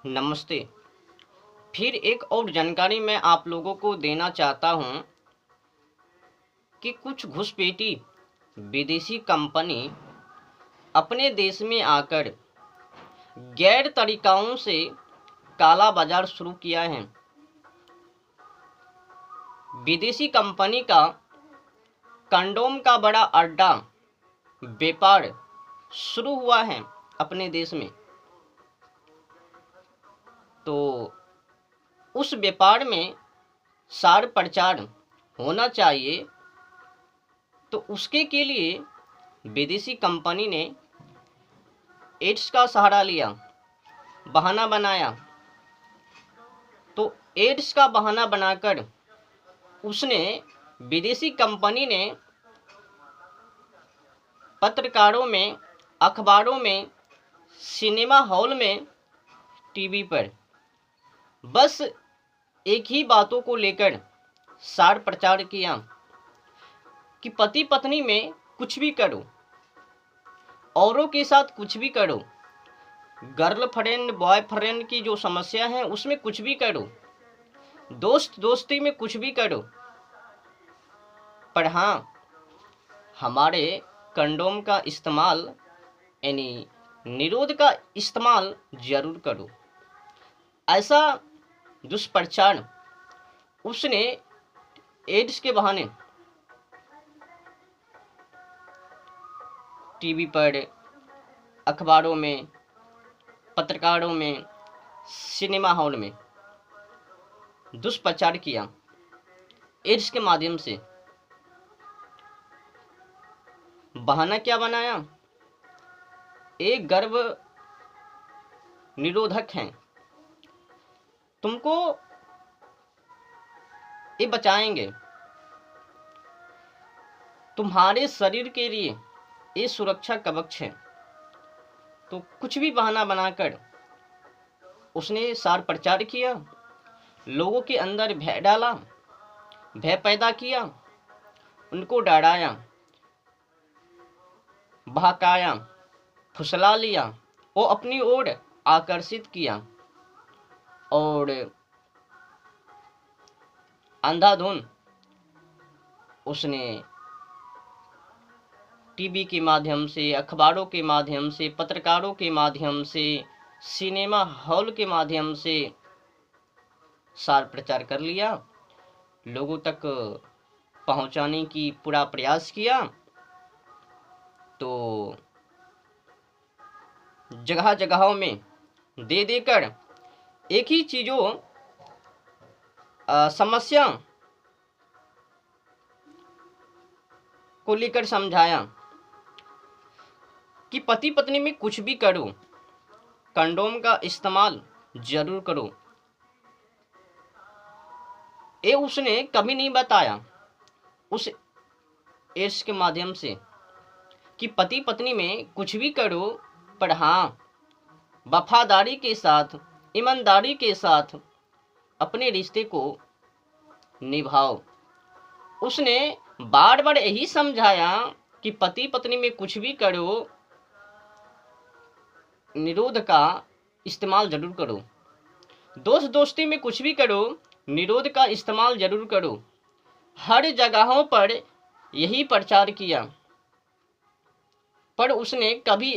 नमस्ते। फिर एक और जानकारी मैं आप लोगों को देना चाहता हूं कि कुछ घुसपैठी विदेशी कंपनी अपने देश में आकर गैर तरीकाओं से काला बाजार शुरू किया है। विदेशी कंपनी का कंडोम का बड़ा अड्डा व्यापार शुरू हुआ है अपने देश में। तो उस व्यापार में सार प्रचार होना चाहिए। तो उसके के लिए विदेशी कंपनी ने एड्स का सहारा लिया, बहाना बनाया। तो एड्स का बहाना बनाकर उसने विदेशी कंपनी ने पत्रकारों में, अखबारों में, सिनेमा हॉल में, टीवी पर बस एक ही बातों को लेकर सार प्रचार किया कि पति पत्नी में कुछ भी करो, औरों के साथ कुछ भी करो, गर्लफ्रेंड बॉयफ्रेंड की जो समस्या है उसमें कुछ भी करो, दोस्त दोस्ती में कुछ भी करो, पर हाँ हमारे कंडोम का इस्तेमाल यानी निरोध का इस्तेमाल जरूर करो। ऐसा दुष्प्रचार उसने एड्स के बहाने टीवी पर, अखबारों में, पत्रकारों में, सिनेमा हॉल में दुष्प्रचार किया एड्स के माध्यम से। बहाना क्या बनाया? एक गर्भ निरोधक है, तुमको ये बचाएंगे, तुम्हारे शरीर के लिए ये सुरक्षा कवच है। तो कुछ भी बहाना बनाकर उसने सार प्रचार किया, लोगों के अंदर भय डाला, भय पैदा किया, उनको डराया, बहकाया, फुसला लिया, वो अपनी ओर आकर्षित किया और अंधाधुन उसने टीवी के माध्यम से, अखबारों के माध्यम से, पत्रकारों के माध्यम से, सिनेमा हॉल के माध्यम से सार प्रचार कर लिया, लोगों तक पहुंचाने की पूरा प्रयास किया। तो जगह जगहों में दे देकर एक ही चीज़ों समस्या को लेकर समझाया कि पति पत्नी में कुछ भी करो, कंडोम का इस्तेमाल जरूर करो। ये उसने कभी नहीं बताया उस एड्स के माध्यम से कि पति पत्नी में कुछ भी करो, पर हाँ वफादारी के साथ, ईमानदारी के साथ अपने रिश्ते को निभाओ। उसने बार बार यही समझाया कि पति पत्नी में कुछ भी करो, निरोध का इस्तेमाल जरूर करो, दोस्त दोस्ती में कुछ भी करो, निरोध का इस्तेमाल जरूर करो। हर जगहों पर यही प्रचार किया, पर उसने कभी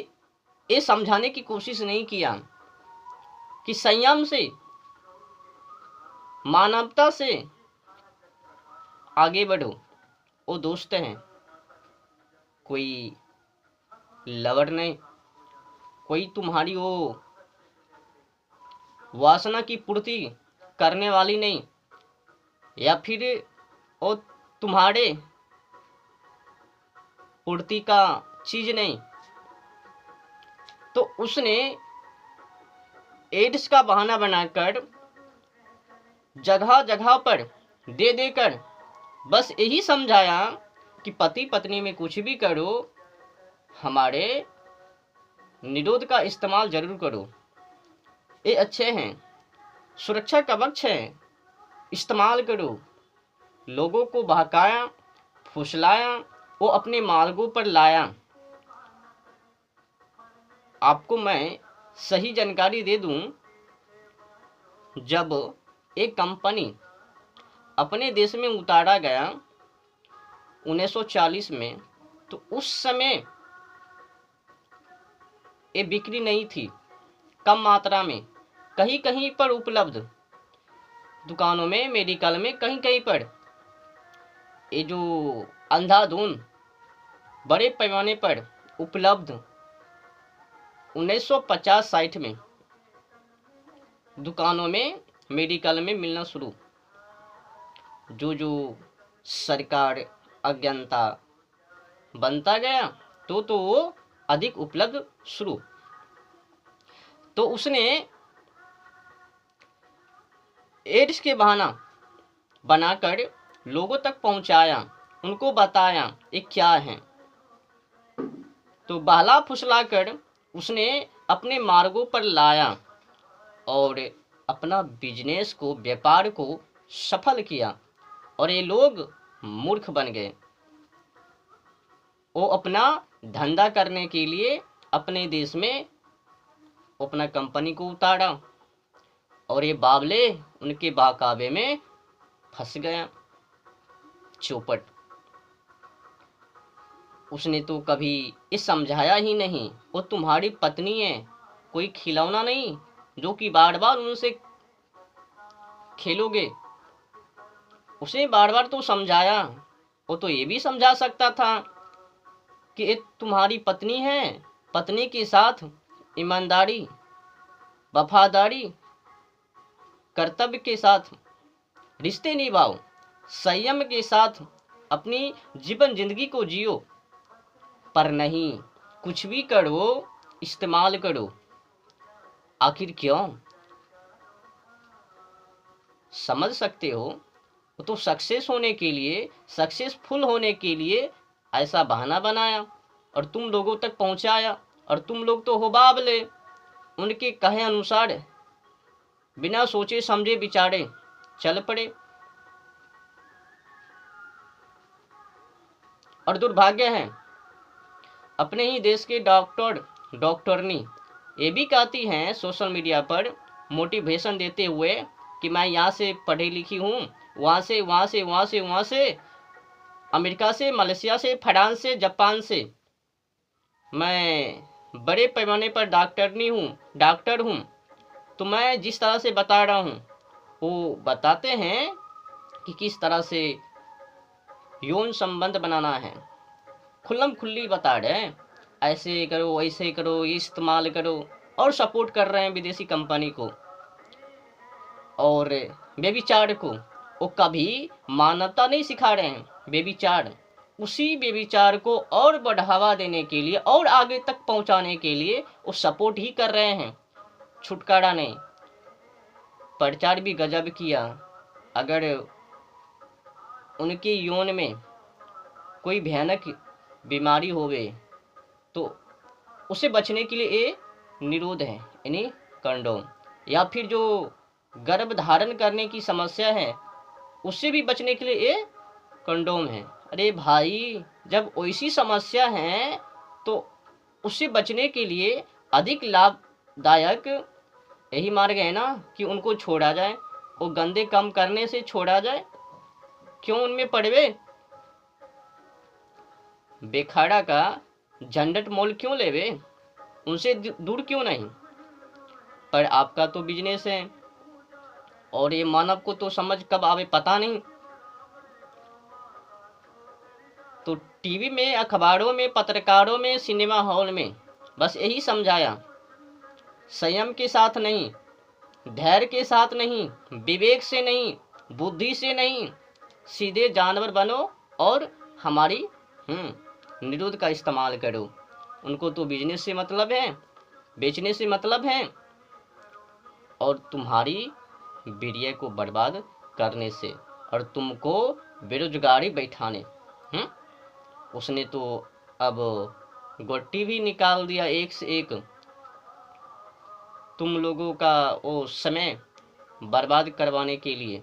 ये समझाने की कोशिश नहीं किया कि संयम से, मानवता से आगे बढ़ो। वो दोस्त हैं, कोई लवर नहीं, कोई तुम्हारी वो वासना की पूर्ति करने वाली नहीं, या फिर वो तुम्हारे पूर्ति का चीज नहीं। तो उसने एड्स का बहाना बनाकर जगह जगह पर दे देकर बस यही समझाया कि पति पत्नी में कुछ भी करो, हमारे निरोध का इस्तेमाल जरूर करो, ये अच्छे हैं, सुरक्षा कवच है, इस्तेमाल करो। लोगों को बहकाया, फुसलाया, वो अपने मार्गों पर लाया। आपको मैं सही जानकारी दे दूं जब एक कंपनी अपने देश में उतारा गया 1940 में, तो उस समय ये बिक्री नहीं थी, कम मात्रा में, कहीं कहीं पर उपलब्ध, दुकानों में, मेडिकल में, कहीं कहीं पर। ये जो अंधाधुन बड़े पैमाने पर उपलब्ध 1950-60 में दुकानों में, मेडिकल में मिलना शुरू। जो सरकार अज्ञानता बनता गया तो वो अधिक उपलब्ध शुरू। तो उसने एड्स के बहाना बनाकर लोगों तक पहुंचाया, उनको बताया ये क्या है। तो बहला फुसला कर उसने अपने मार्गों पर लाया और अपना बिजनेस को, व्यापार को सफल किया। और ये लोग मूर्ख बन गए। वो अपना धंधा करने के लिए अपने देश में अपना कंपनी को उतारा और ये बावले उनके बहकावे में फंस गया। चौपट। उसने तो कभी ये समझाया ही नहीं, वो तुम्हारी पत्नी है, कोई खिलौना नहीं जो कि बार बार उनसे खेलोगे। उसे बार बार तो समझाया। वो तो ये भी समझा सकता था कि ये तुम्हारी पत्नी है, पत्नी के साथ ईमानदारी, वफादारी, कर्तव्य के साथ रिश्ते निभाओ, संयम के साथ अपनी जीवन जिंदगी को जियो। पर नहीं, कुछ भी करो, इस्तेमाल करो। आखिर क्यों? समझ सकते हो, वो तो सक्सेस होने के लिए, सक्सेसफुल होने के लिए ऐसा बहाना बनाया और तुम लोगों तक पहुंचाया। और तुम लोग तो हो बावले, उनके कहे अनुसार बिना सोचे समझे विचारे चल पड़े। और दुर्भाग्य है, अपने ही देश के डॉक्टरनी ये भी कहती हैं सोशल मीडिया पर मोटिवेशन देते हुए कि मैं यहाँ से पढ़ी लिखी हूँ, वहाँ से, अमेरिका से, मलेशिया से, फ्रांस से, जापान से, मैं बड़े पैमाने पर डॉक्टर हूँ। तो मैं जिस तरह से बता रहा हूँ वो बताते हैं कि किस तरह से यौन संबंध बनाना है, खुल्लम खुल्ली बता रहे हैं, ऐसे करो, वैसे करो, ये इस्तेमाल करो। और सपोर्ट कर रहे हैं विदेशी कंपनी को और व्यभिचार को। वो कभी मानवता नहीं सिखा रहे हैं, व्यभिचार। उसी व्यभिचार को और बढ़ावा देने के लिए और आगे तक पहुंचाने के लिए वो सपोर्ट ही कर रहे हैं, छुटकारा नहीं। प्रचार भी गजब किया। अगर उनके यौन में कोई भयानक बीमारी होवे तो उसे बचने के लिए ये निरोध है, यानी कंडोम। या फिर जो गर्भ धारण करने की समस्या है उससे भी बचने के लिए ये कंडोम है। अरे भाई, जब वैसी समस्या है तो उससे बचने के लिए अधिक लाभदायक यही मार्ग है ना कि उनको छोड़ा जाए, वो गंदे काम करने से छोड़ा जाए। क्यों उनमें पड़वे? बेखाड़ा का झंझट मोल क्यों लेवे? उनसे दूर क्यों नहीं? पर आपका तो बिजनेस है और ये मानव को तो समझ कब आवे पता नहीं। तो टीवी में, अखबारों में, पत्रकारों में, सिनेमा हॉल में बस यही समझाया, संयम के साथ नहीं, धैर्य के साथ नहीं, विवेक से नहीं, बुद्धि से नहीं, सीधे जानवर बनो और हमारी निरोध का इस्तेमाल करो। उनको तो बिजनेस से मतलब है, बेचने से मतलब है और तुम्हारी वीर्य को बर्बाद करने से और तुमको बेरोजगारी बैठाने। उसने तो अब गोटी भी निकाल दिया एक से एक। तुम लोगों का वो समय बर्बाद करवाने के लिए,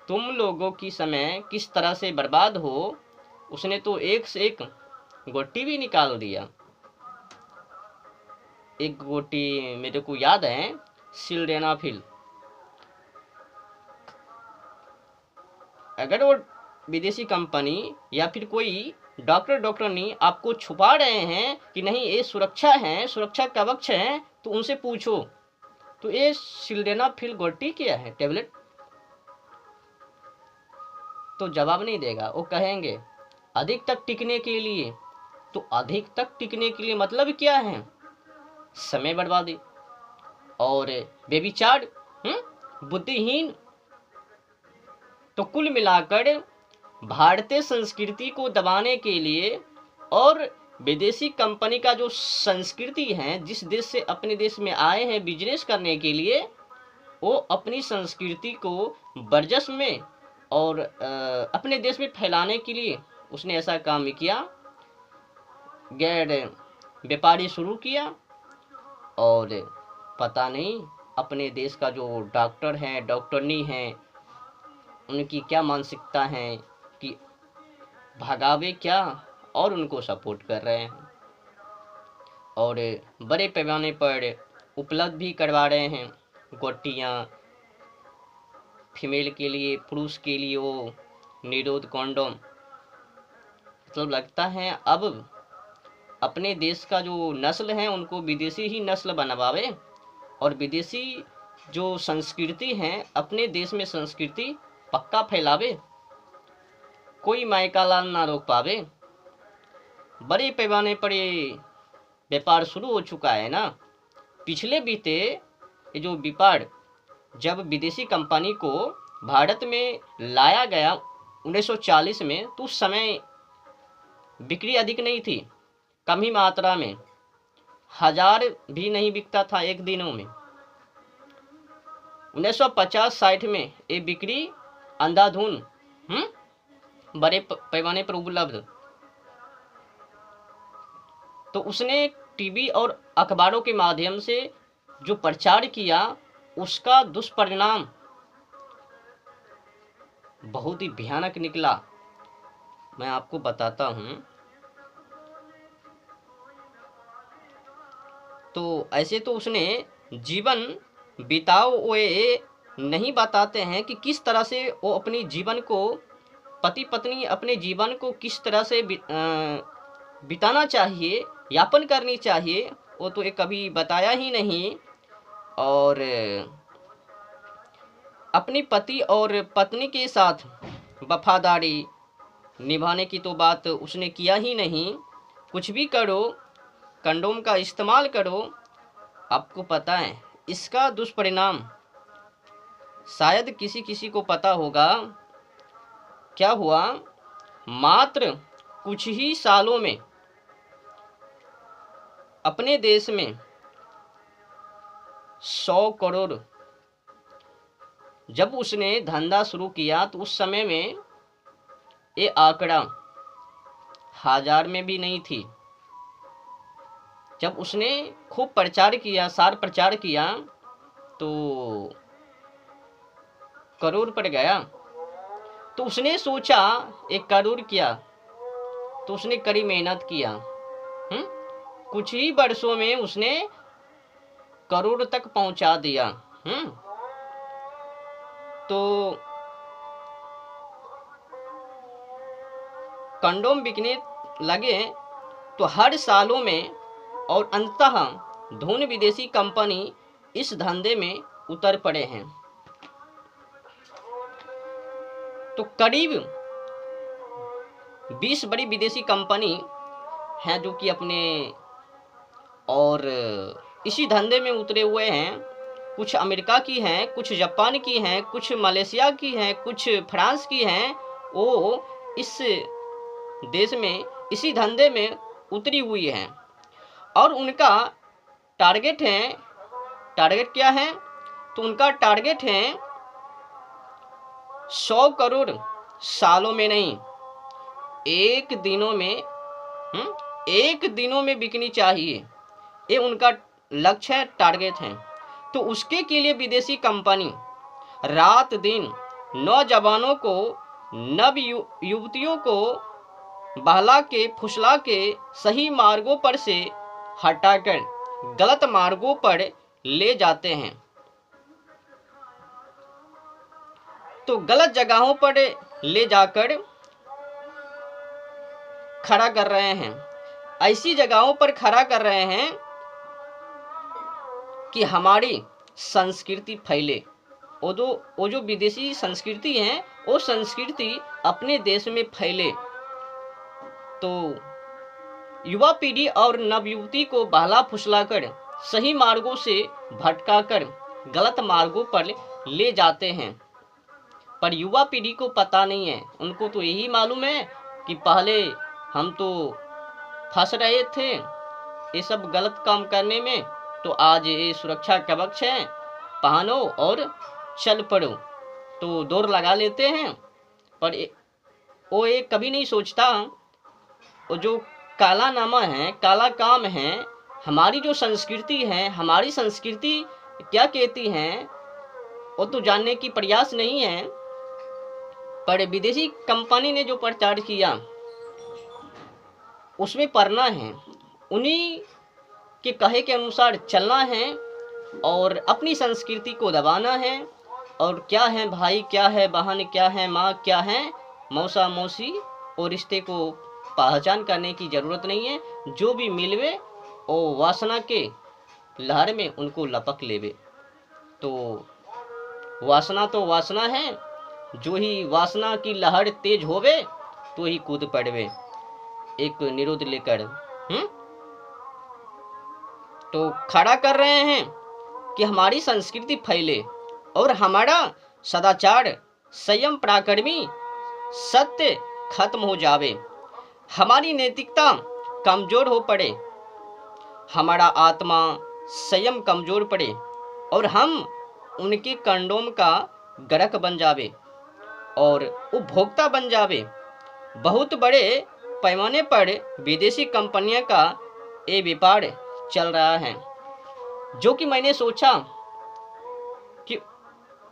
तुम लोगों की समय किस तरह से बर्बाद हो, उसने तो एक से एक गोटी भी निकाल दिया। एक गोटी मेरे को याद है, सिल्डेनाफिल। अगर वो विदेशी कंपनी या फिर कोई डॉक्टरनी आपको छुपा रहे हैं कि नहीं ये सुरक्षा है, सुरक्षा कवच है, तो उनसे पूछो तो ये सिल्डेनाफिल गोटी क्या है टेबलेट, तो जवाब नहीं देगा। वो कहेंगे अधिक तक टिकने के लिए। तो अधिक तक टिकने के लिए मतलब क्या है? समय बर्बादी और बेविचार, बुद्धिहीन। तो कुल मिलाकर भारतीय संस्कृति को दबाने के लिए और विदेशी कंपनी का जो संस्कृति है, जिस देश से अपने देश में आए हैं बिजनेस करने के लिए, वो अपनी संस्कृति को वर्चस्व में और अपने देश में फैलाने के लिए उसने ऐसा काम किया। गैर व्यापारी शुरू किया और पता नहीं अपने देश का जो डॉक्टर हैं, डॉक्टरनी हैं, उनकी क्या मानसिकता है कि भगावे क्या, और उनको सपोर्ट कर रहे हैं और बड़े पैमाने पर उपलब्ध भी करवा रहे हैं गोटियाँ। फीमेल के लिए, पुरुष के लिए वो निरोध कॉन्डोम। मतलब लगता है अब अपने देश का जो नस्ल है उनको विदेशी ही नस्ल बनवावे और विदेशी जो संस्कृति है अपने देश में संस्कृति पक्का फैलावे, कोई मायका लाल ना रोक पावे। बड़े पैमाने पर ये व्यापार शुरू हो चुका है ना। पिछले बीते ये जो व्यापार जब विदेशी कंपनी को भारत में लाया गया 1940 में, तो उस समय बिक्री अधिक नहीं थी, कम ही मात्रा में, 1000 भी नहीं बिकता था एक दिनों में। 1950-60 में ये बिक्री अंधाधुन बड़े पैमाने पर उपलब्ध। तो उसने टीवी और अखबारों के माध्यम से जो प्रचार किया उसका दुष्परिणाम बहुत ही भयानक निकला। मैं आपको बताता हूं। तो ऐसे तो उसने जीवन बिताओ हुए नहीं बताते हैं कि किस तरह से वो अपनी जीवन को, पति पत्नी अपने जीवन को किस तरह से बिताना चाहिए, यापन करनी चाहिए, वो तो एक कभी बताया ही नहीं। और अपनी पति और पत्नी के साथ वफादारी निभाने की तो बात उसने किया ही नहीं। कुछ भी करो, कंडोम का इस्तेमाल करो। आपको पता है इसका दुष्परिणाम शायद किसी किसी को पता होगा। क्या हुआ? मात्र कुछ ही सालों में अपने देश में 100 करोड़, जब उसने धंधा शुरू किया तो उस समय में ये आंकड़ा 1000 में भी नहीं थी। जब उसने खूब प्रचार किया, सार प्रचार किया, तो करोड़ पर गया। तो उसने सोचा 1 करोड़ किया, तो उसने कड़ी मेहनत किया। कुछ ही वर्षों में उसने करोड़ तक पहुंचा दिया। तो कंडोम बिकने लगे तो हर सालों में, और अंततः धून विदेशी कंपनी इस धंधे में उतर पड़े हैं। तो करीब 20 बड़ी विदेशी कंपनी हैं जो कि अपने और इसी धंधे में उतरे हुए हैं। कुछ अमेरिका की हैं, कुछ जापान की हैं, कुछ मलेशिया की हैं, कुछ फ्रांस की हैं। वो इस देश में इसी धंधे में उतरी हुई हैं और उनका टारगेट क्या है? तो उनका टारगेट है 100 करोड़ सालों में नहीं, एक दिनों में बिकनी चाहिए। ये उनका लक्ष्य है, टारगेट है। तो उसके के लिए विदेशी कंपनी रात दिन नौजवानों को, नव युवतियों को बहला के फुसला के सही मार्गों पर से हटाकर गलत मार्गों पर ले जाते हैं। तो गलत जगहों पर ले जाकर खड़ा कर रहे हैं। ऐसी जगहों पर खड़ा कर रहे हैं कि हमारी संस्कृति फैले। वो जो विदेशी संस्कृति है वो संस्कृति अपने देश में फैले। तो युवा पीढ़ी और नवयुवती को बहला फुसलाकर सही मार्गों से भटकाकर गलत मार्गों पर ले जाते हैं। पर युवा पीढ़ी को पता नहीं है, उनको तो यही मालूम है कि पहले हम तो फंस रहे थे ये सब गलत काम करने में, तो आज ये सुरक्षा कवच है, पहनो और चल पड़ो। तो दौड़ लगा लेते हैं। पर वो ये कभी नहीं सोचता वो जो काला नामा है, काला काम है, हमारी जो संस्कृति है, हमारी संस्कृति क्या कहती है वो तो जानने की प्रयास नहीं है। पर विदेशी कंपनी ने जो प्रचार किया उसमें पढ़ना है, उन्हीं के कहे के अनुसार चलना है और अपनी संस्कृति को दबाना है। और क्या है भाई, क्या है बहन, क्या है माँ, क्या है मौसा मौसी, और रिश्ते को पहचान करने की ज़रूरत नहीं है। जो भी मिलवे वो वासना के लहर में उनको लपक लेवे। तो वासना है, जो ही वासना की लहर तेज होवे तो ही कूद पड़वे एक निरोध लेकर। तो खड़ा कर रहे हैं कि हमारी संस्कृति फैले और हमारा सदाचार, संयम, पराक्रमी सत्य खत्म हो जावे, हमारी नैतिकता कमजोर हो पड़े, हमारा आत्मा संयम कमजोर पड़े और हम उनके कंडोम का ग्राहक बन जावे और उपभोक्ता बन जावे। बहुत बड़े पैमाने पर विदेशी कंपनियों का ये व्यापार चल रहा है, जो कि मैंने सोचा कि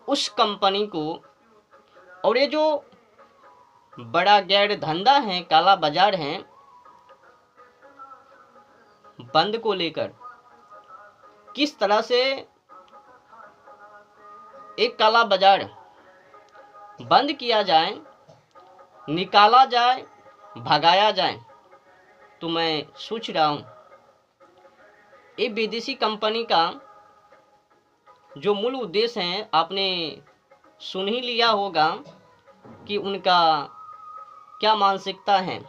उस कंपनी को और ये जो बड़ा गैर धंधा है, काला बाजार है, बंद को लेकर किस तरह से एक काला बाजार बंद किया जाए, निकाला जाए, भगाया जाए। तो मैं सोच रहा हूँ ये विदेशी कंपनी का जो मूल उद्देश्य है आपने सुन ही लिया होगा कि उनका क्या मानसिकता है।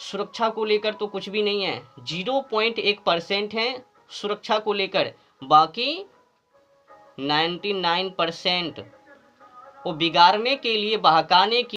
सुरक्षा को लेकर तो कुछ भी नहीं है, 0.1% है सुरक्षा को लेकर, बाकी 99% वो बिगाड़ने के लिए, बहकाने की